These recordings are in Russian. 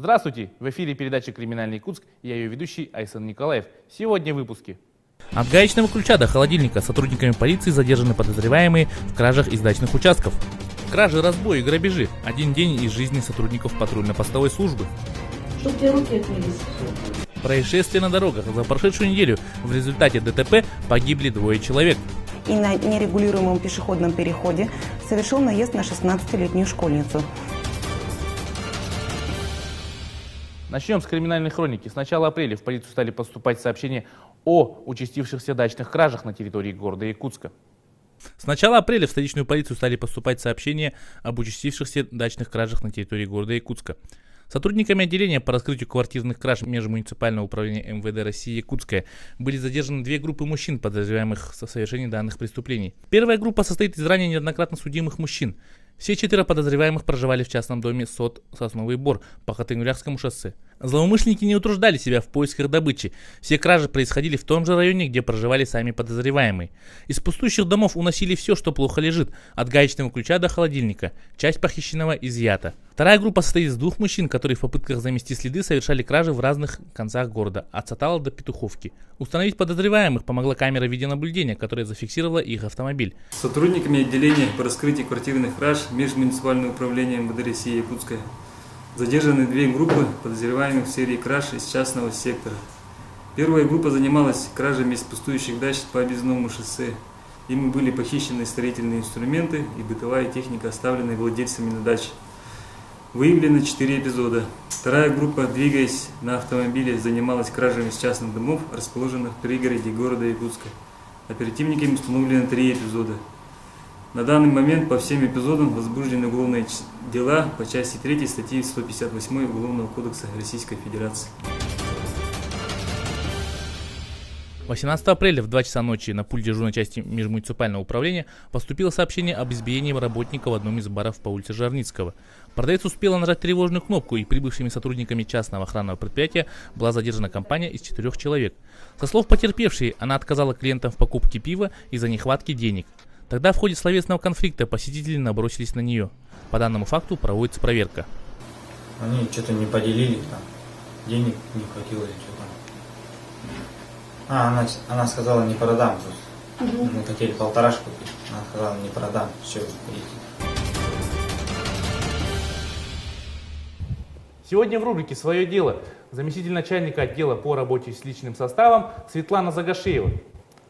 Здравствуйте! В эфире передача «Криминальный Якутск». Я ее ведущий Айсан Николаев. Сегодня в выпуске. От гаечного ключа до холодильника сотрудниками полиции задержаны подозреваемые в кражах из дачных участков. Кражи, разбои и грабежи. Один день из жизни сотрудников патрульно-постовой службы. Чтоб тебе руки отмылись. Происшествия на дорогах. За прошедшую неделю в результате ДТП погибли 2 человек. И на нерегулируемом пешеходном переходе совершил наезд на 16-летнюю школьницу. Начнем с криминальной хроники. С начала апреля в полицию стали поступать сообщения о участившихся дачных кражах на территории города Якутска. С начала апреля в столичную полицию стали поступать сообщения об участившихся дачных кражах на территории города Якутска. Сотрудниками отделения по раскрытию квартирных краж Межмуниципального управления МВД России Якутская были задержаны 2 группы мужчин, подозреваемых в совершении данных преступлений. Первая группа состоит из ранее неоднократно судимых мужчин. Все 4 подозреваемых проживали в частном доме СОТ «Сосновый Бор» по Хатынь-Урякскому шоссе. Злоумышленники не утруждали себя в поисках добычи. Все кражи происходили в том же районе, где проживали сами подозреваемые. Из пустующих домов уносили все, что плохо лежит, от гаечного ключа до холодильника. Часть похищенного изъята. Вторая группа состоит из 2 мужчин, которые в попытках замести следы совершали кражи в разных концах города, от Сатала до Петуховки. Установить подозреваемых помогла камера видеонаблюдения, которая зафиксировала их автомобиль. Сотрудниками отделения по раскрытию квартирных краж Межмуниципального управления МВД России Якутская задержаны 2 группы подозреваемых в серии краж из частного сектора. Первая группа занималась кражами из пустующих дач по объездному шоссе. Ими были похищены строительные инструменты и бытовая техника, оставленные владельцами на даче. Выявлено 4 эпизода. Вторая группа, двигаясь на автомобиле, занималась кражами из частных домов, расположенных в пригороде города Якутска. Оперативниками установлено 3 эпизода. На данный момент по всем эпизодам возбуждены уголовные дела по части 3 статьи 158 Уголовного кодекса Российской Федерации. 18 апреля в 2 часа ночи на пульт дежурной части Межмуниципального управления поступило сообщение об избиении работника в одном из баров по улице Жарницкого. Продавец успела нажать тревожную кнопку, и прибывшими сотрудниками частного охранного предприятия была задержана компания из 4 человек. Со слов потерпевшей, она отказала клиентам в покупке пива из-за нехватки денег. Тогда в ходе словесного конфликта посетители набросились на нее. По данному факту проводится проверка. Они что-то не поделили, там, денег не хватило или что-то. Она сказала, не продам. Мы хотели 1,5 купить. Она сказала, не продам. Все, идите. Сегодня в рубрике «Свое дело» заместитель начальника отдела по работе с личным составом Светлана Загашеева.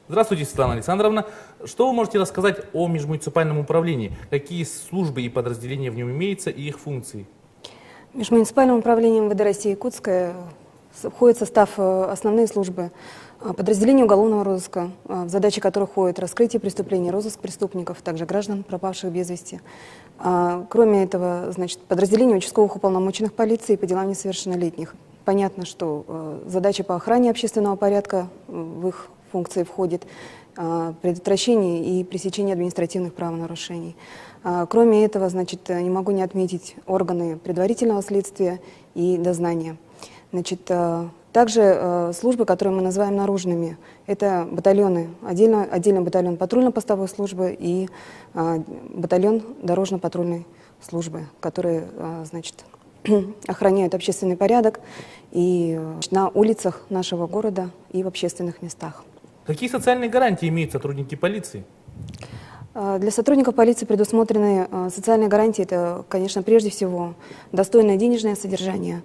Здравствуйте, Светлана Александровна. Что вы можете рассказать о межмуниципальном управлении? Какие службы и подразделения в нем имеются и их функции? В Межмуниципальном управлении МВД России Якутская входит в состав основные службы подразделения уголовного розыска, в задачи которых входит раскрытие преступлений, розыск преступников, также граждан, пропавших без вести. Кроме этого, подразделение участковых уполномоченных полиции по делам несовершеннолетних. Понятно, что задача по охране общественного порядка в их функции входит предотвращение и пресечение административных правонарушений. Кроме этого, не могу не отметить органы предварительного следствия и дознания. Также службы, которые мы называем наружными, это батальоны, отдельный батальон патрульно-постовой службы и батальон дорожно-патрульной службы, которые, охраняют общественный порядок и на улицах нашего города и в общественных местах. Какие социальные гарантии имеют сотрудники полиции? Для сотрудников полиции предусмотрены социальные гарантии. Это, конечно, прежде всего достойное денежное содержание,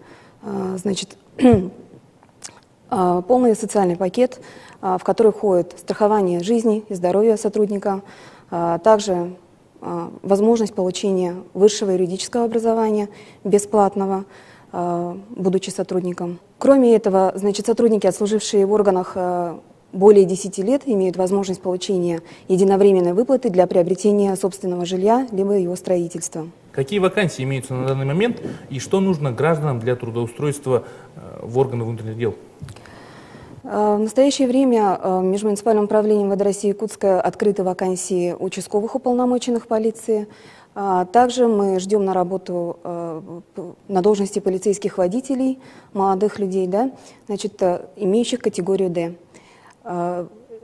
полный социальный пакет, в который входит страхование жизни и здоровья сотрудника, также возможность получения высшего юридического образования бесплатного, будучи сотрудником. Кроме этого, сотрудники, отслужившие в органах более 10 лет, имеют возможность получения единовременной выплаты для приобретения собственного жилья либо его строительства. Какие вакансии имеются на данный момент и что нужно гражданам для трудоустройства в органы внутренних дел? В настоящее время в Межмуниципальном управлении МВД России Якутская открыты вакансии участковых уполномоченных полиции. Также мы ждем на работу на должности полицейских водителей, молодых людей, имеющих категорию «Д».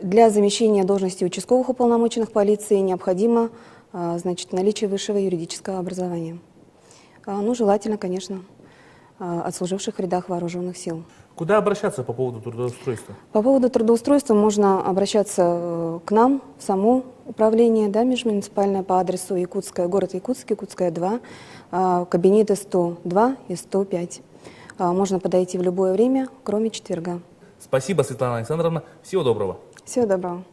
Для замещения должности участковых уполномоченных полиции необходимо наличие высшего юридического образования. Желательно, конечно, отслуживших в рядах вооруженных сил. Куда обращаться по поводу трудоустройства? По поводу трудоустройства можно обращаться к нам, в само управление, да, межмуниципальное, по адресу Якутская, город Якутск, Якутская 2, кабинеты 102 и 105. Можно подойти в любое время, кроме четверга. Спасибо, Светлана Александровна. Всего доброго. Всего доброго.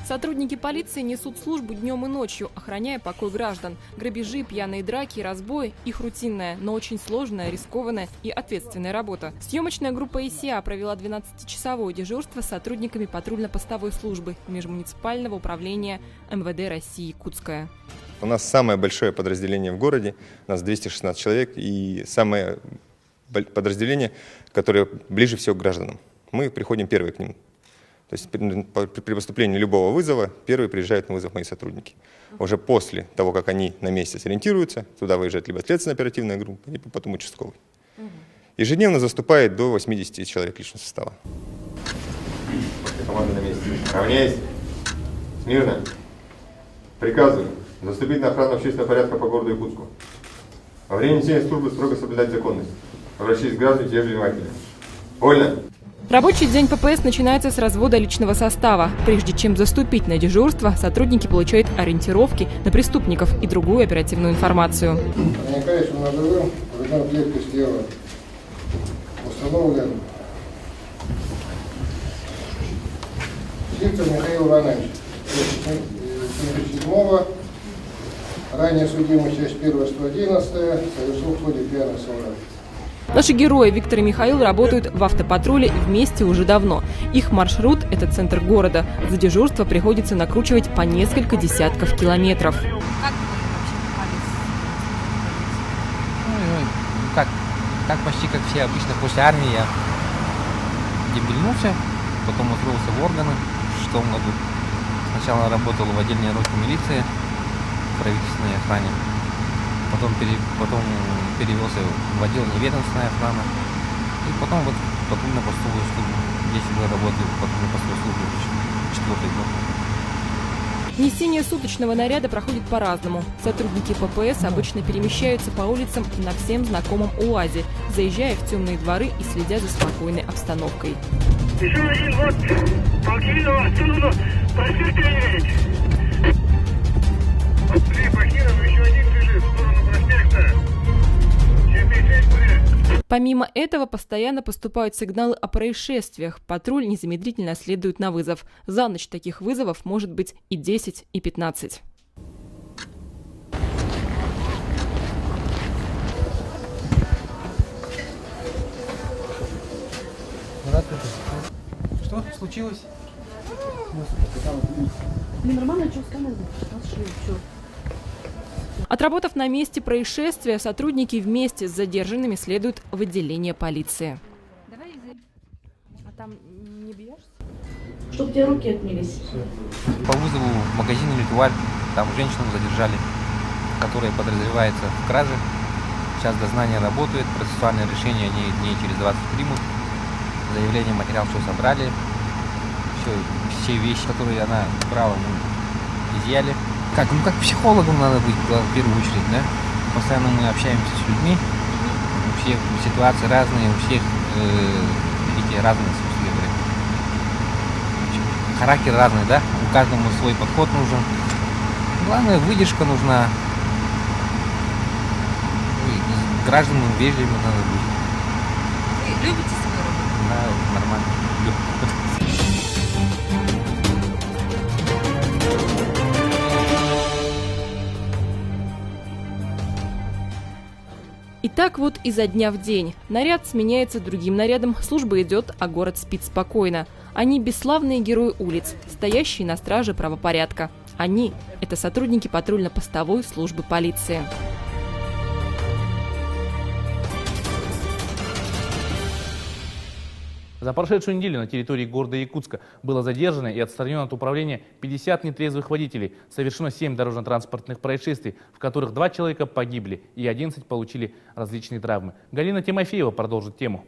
Сотрудники полиции несут службу днем и ночью, охраняя покой граждан. Грабежи, пьяные драки, разбой – их рутинная, но очень сложная, рискованная и ответственная работа. Съемочная группа ИСИА провела 12-часовое дежурство с сотрудниками патрульно-постовой службы межмуниципального управления МВД России Якутская. У нас самое большое подразделение в городе, у нас 216 человек, и самое подразделение, которое ближе всего к гражданам. Мы приходим первые к ним. То есть при поступлении любого вызова первые приезжают на вызов мои сотрудники. Уже после того, как они на месте сориентируются, туда выезжает либо следственная оперативная группа, либо потом участковый. Ежедневно заступает до 80 человек личного состава. Команда на месте. Равняйся. Смирно. Приказываю заступить на охрану общественного порядка по городу Якутску. Во время несения службы строго соблюдать законность. Обращаясь к гражданам, те же внимательно. Вольно. Рабочий день ППС начинается с развода личного состава. Прежде чем заступить на дежурство, сотрудники получают ориентировки на преступников и другую оперативную информацию. Проникающим ножевым поврежден клетка тела. Установлен Сивцев Михаил Иванович, 77-го, ранее судимый, часть 1, 111, совершил в ходе пьяных солдат. Наши герои Виктор и Михаил работают в автопатруле вместе уже давно. Их маршрут – это центр города. За дежурство приходится накручивать по несколько десятков километров. Как почти как все обычно после армии я дебильнулся, потом устроился в органы в 6 году. Сначала работал в отдельной роте милиции в правительственной охране. Потом перевелся в отдел неведомственной охраны. И потом вот патрульно-постовую службу. 10 лет работаю в патрульно-постовой службе, 4-й год. Несение суточного наряда проходит по-разному. Сотрудники ППС обычно перемещаются по улицам на всем знакомом УАЗе, заезжая в темные дворы и следя за спокойной обстановкой. Еще один, вот, Алкивинова, отсюда, проспект. Еще один бежит в сторону проспекта. Помимо этого, постоянно поступают сигналы о происшествиях. Патруль незамедлительно следует на вызов. За ночь таких вызовов может быть и 10, и 15. Что случилось? Нормально, что сказали? Отработав на месте происшествия, сотрудники вместе с задержанными следуют в отделение полиции. А там не бьешься? Чтоб тебе руки отмылись. По вызову в магазин «Литваль» там женщину задержали, которая подозревается в краже. Сейчас дознание работает, процессуальное решение они дней через 20 примут. Заявление, материал все собрали. Все вещи, которые она брала, мы изъяли. Как психологам надо быть в первую очередь, да? Постоянно мы общаемся с людьми, у всех ситуации разные, у всех эти разные, собственно говоря. Характер разный, да? У каждому свой подход нужен. Главное, выдержка нужна. И гражданам вежливым надо быть. Вы любите свою работу? Да, нормально. И так вот изо дня в день. Наряд сменяется другим нарядом, служба идет, а город спит спокойно. Они бесславные герои улиц, стоящие на страже правопорядка. Они – это сотрудники патрульно-постовой службы полиции. За прошедшую неделю на территории города Якутска было задержано и отстранено от управления 50 нетрезвых водителей. Совершено 7 дорожно-транспортных происшествий, в которых 2 человека погибли и 11 получили различные травмы. Галина Тимофеева продолжит тему.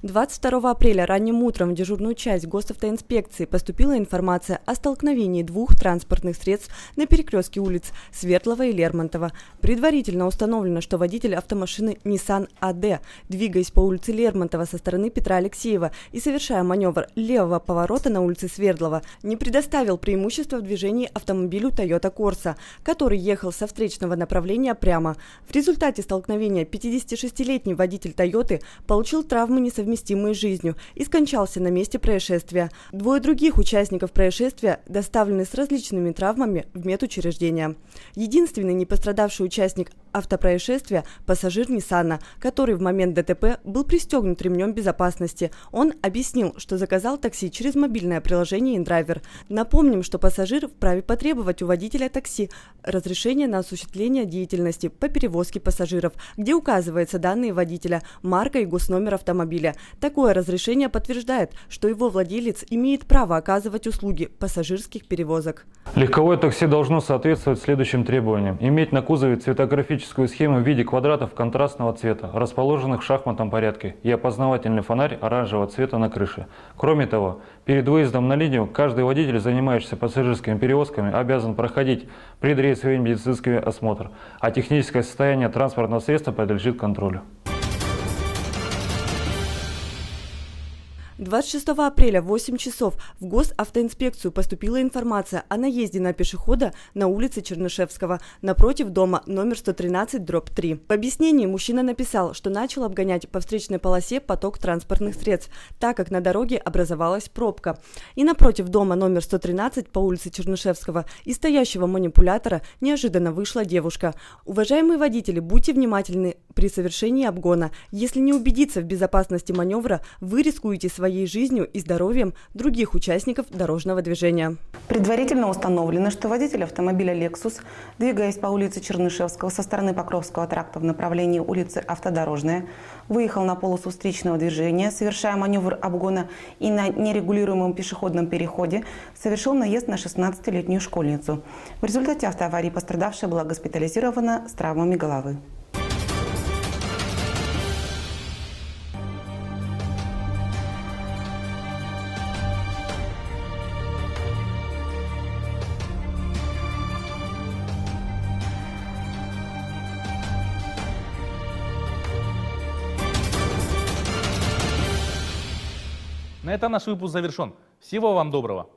22 апреля ранним утром в дежурную часть госавтоинспекции поступила информация о столкновении 2 транспортных средств на перекрестке улиц Свердлова и Лермонтова. Предварительно установлено, что водитель автомашины Nissan AD, двигаясь по улице Лермонтова со стороны Петра Алексеева и совершая маневр левого поворота на улице Свердлова, не предоставил преимущества в движении автомобилю Toyota Corsa, который ехал со встречного направления прямо. В результате столкновения 56-летний водитель Toyota получил травмы, несовместимые с жизнью, и скончался на месте происшествия. 2 других участников происшествия доставлены с различными травмами в медучреждение. Единственный не пострадавший участник автопроисшествия – пассажир Ниссана, который в момент ДТП был пристегнут ремнем безопасности. Он объяснил, что заказал такси через мобильное приложение InDriver. Напомним, что пассажир вправе потребовать у водителя такси разрешение на осуществление деятельности по перевозке пассажиров, где указываются данные водителя, марка и госномер автомобиля. Такое разрешение подтверждает, что его владелец имеет право оказывать услуги пассажирских перевозок. Легковое такси должно соответствовать следующим требованиям. Иметь на кузове цветографическую схему в виде квадратов контрастного цвета, расположенных в шахматном порядке, и опознавательный фонарь оранжевого цвета на крыше. Кроме того, перед выездом на линию каждый водитель, занимающийся пассажирскими перевозками, обязан проходить предрейсовый медицинский осмотр, а техническое состояние транспортного средства подлежит контролю. 26 апреля в 8 часов в госавтоинспекцию поступила информация о наезде на пешехода на улице Чернышевского напротив дома номер 113/3. В объяснении мужчина написал, что начал обгонять по встречной полосе поток транспортных средств, так как на дороге образовалась пробка. И напротив дома номер 113 по улице Чернышевского из стоящего манипулятора неожиданно вышла девушка. Уважаемые водители, будьте внимательны при совершении обгона. Если не убедиться в безопасности маневра, вы рискуете своей жизнью и здоровьем других участников дорожного движения. Предварительно установлено, что водитель автомобиля Lexus, двигаясь по улице Чернышевского со стороны Покровского тракта в направлении улицы Автодорожная, выехал на полосу встречного движения, совершая маневр обгона, и на нерегулируемом пешеходном переходе совершил наезд на 16-летнюю школьницу. В результате автоаварии пострадавшая была госпитализирована с травмами головы. На этом наш выпуск завершен. Всего вам доброго.